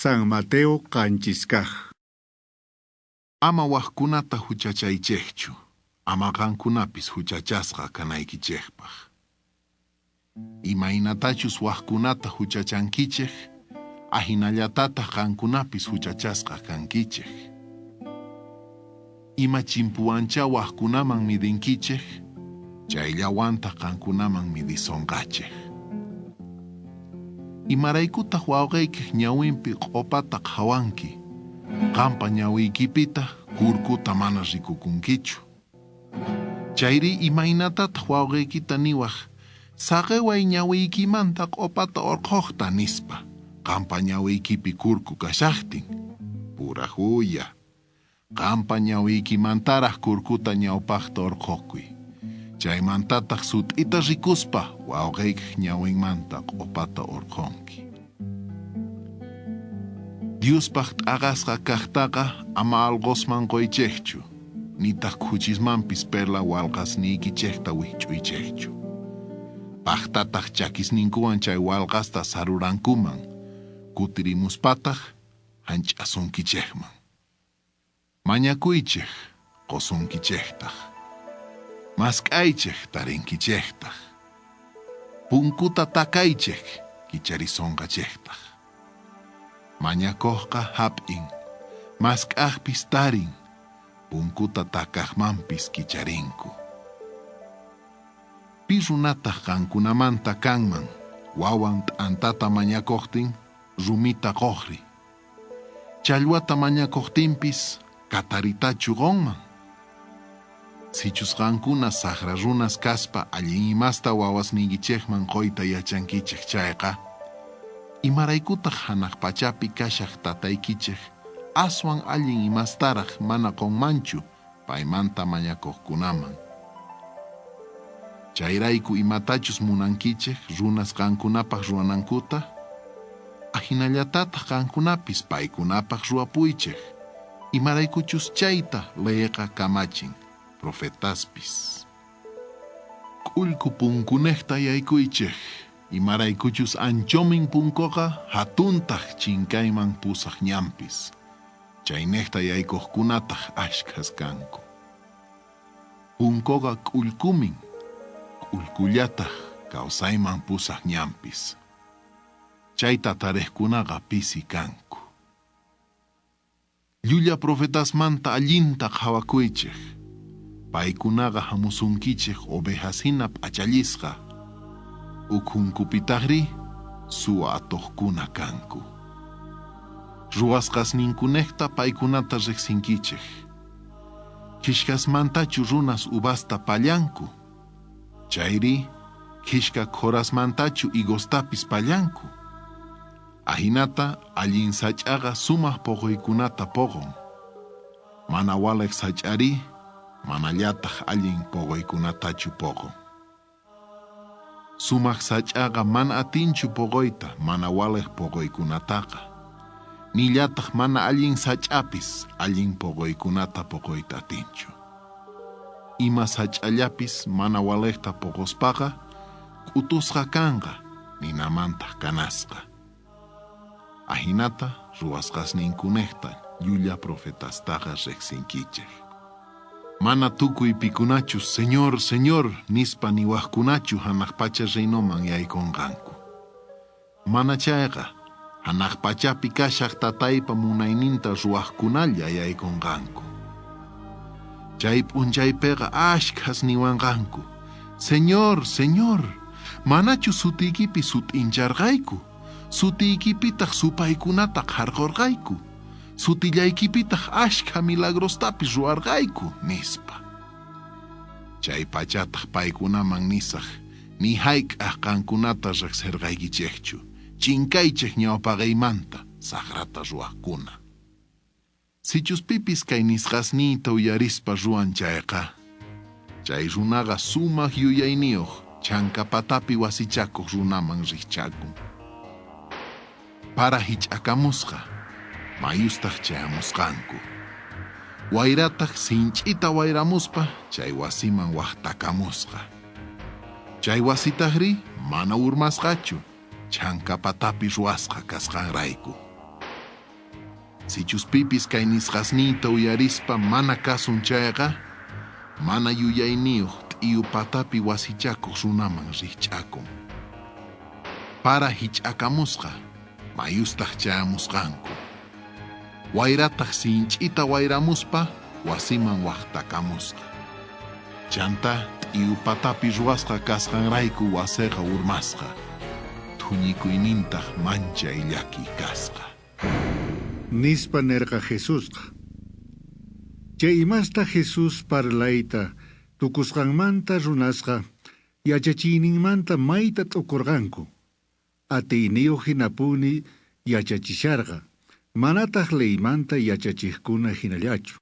San Mateo kanchiskaj. Ama wajkunata huchachaychekchu, ama qankunapis huchachasqa kanaykichekpaq. Imaynatachus wajkunata huchachankichek, ahinallatataq qankunapis huchachasqa kankichek. Ima chimpuancha wajkunaman midinkichek, chayllawanta qankunaman midisonqachek. Imaraykutaq wawqaykik ñawinpi q'upata hawanki, qampa ñawiykipita kurkuta mana rikukunkichu. Chayri imaynatataq wawqaykita niwaq, saqeway ñawiykimanta q'upata urquqta nispa, qampa ñawiykipi kurku kashaqtin. Pura huya, qampa ñawiykimantaraq kurkuta ñawpaqta urqukuy. Chaymantataq sut'ita rikuspa wawqaykik ñawinmanta q'upata urqunki. Diospaq t'aqasqa kaqtaqa ama alqosman qoychekchu, nitaq huchismanpis perla walqasniykichekta wihch'uychekchu. Paqtataq chakisninkuwan chay walqasta sarurankuman, kutirimuspataq hanch'asunkichekman. Mañakuychek qosunkichektaq. Mask'aychek tarinkichektaq. Punkuta takaychek kicharisonqachektaq. Mañakuqqa hap'in, mask'aqpis tarin, punkuta takaqmanpis kicharinku. Pi runataq qankunamanta kanman, wawan t'antata mañakuqtin, rumita qoqri. Challwata mañakuqtinpis, kataritachu qonman. Sichusqankuna saqra runas kaspa allin imasta wawasniykichekman qoyta yachankichek chayqa, imaraykutaq hanaq pachapi kashaq tataykichek aswan allin imastaraq mana qonmanchu paymanta mañakuqkunaman. Chayrayku imatachus munankichek runas qankunapaq ruwanankuta, ahinallatataq qankunapis paykunapaq ruwapuychek, imaraykuchus chayta leyqa kamachin profetaspis. K'ullku punkunekta yaykuychek, imaraykuchus anchomin punkoqa hatuntaq chinkayman pusaq ñampis. Chaynekta yaykuqkunataq ashkas kanku. Punkoqa k'ullkumin, k'ullkullataq kawsayman pusaq ñampis. Chayta tariqkunaqa pisi kanku. Llulla profetasmanta allintaq hawakuychek. Paykunaqa hamusunkichek ovejasinap achallisqa. Ukhunkupitaqri suwa atuqkuna kanku. Ruwasqasninkunekta paykunata riqsinkichek. Kishkasmantachu runas ubasta pallanku. Chayri kishka khorasmantachu igostapis pallanku. Ahinata allin sach'aqa sumaq poqoykunata poqon. Mana waleq sach'ari, manallataq allin poqoykunatachu poqon. Sumaq sach'aqa mana atinchu poqoyta mana waleq poqoykunataqa. Nillataq mana allin sach'apis allin poqoykunata poqoyta atinchu. Ima sach'allapis mana waleqta poqospaqa k'utusqa kanqa ninamantaq kanasqa. Ahinata ruwasqasninkunekta llulla profetastaqa riqsinkichek. Mana tukuy pikunachu Señor, Señor nispa niwaqkunachu hanaq pacha reinoman yaykunqanku. Mana chayqa hanaq pachapi kashaq tataypa munayninta ruwaqkunalla yaykunqanku. Chay p'unchaypiqa ashkhas niwanqanku, Señor, Señor, manachu sutiykipi sut'incharqayku, sutiykipitaq supaykunataq harqurqayku, sutillaykipitaq ashkha milagrostapis ruwarqayku nispa. Chay pachataq paykunaman nisaq, ni hayk'aq qankunata riqsirqaykichekchu, chinkaychek ñawpaqaymanta saqrata ruwaqkuna. Sichuspipis kay nisqasniyta uyarispa ruwan chayqa, chay runaqa sumaq yuyayniyuq chankapatapi wasichakuq runaman riqchakun. Para hich'akamusqa, mayustaq chayamusqanku. Wayrataq sinch'ita wayramuspa chay wasiman waqtakamusqa. Chay wasitaqri mana urmasqachu, chankapatapi ruwasqa kasqanrayku. Sichuspipis kay nisqasniyta uyarispa mana kasun chayqa, mana yuyayniyuq t'yu patapi wasichakuq runaman rikch'akun. Para hich'akamusqa, mayustaq chaymusqanku. Wayrataq sinch'ita wayramuspa, wasiman waqtakamusqa. Chanta t'yu patapi ruwasqa kasqanrayku wasiqa urmasqa. Thuñikuynintaq manchay llaki kasqa. Nispa nerqa Jesusqa. Chay imasta Jesus parlayta tukusqanmanta runasqa yachachiyninmanta mayta t'ukurqanku. Ateyniyuq hinapuni yachachisharqa. Manataq leymanta yachachiqkuna hinallachu.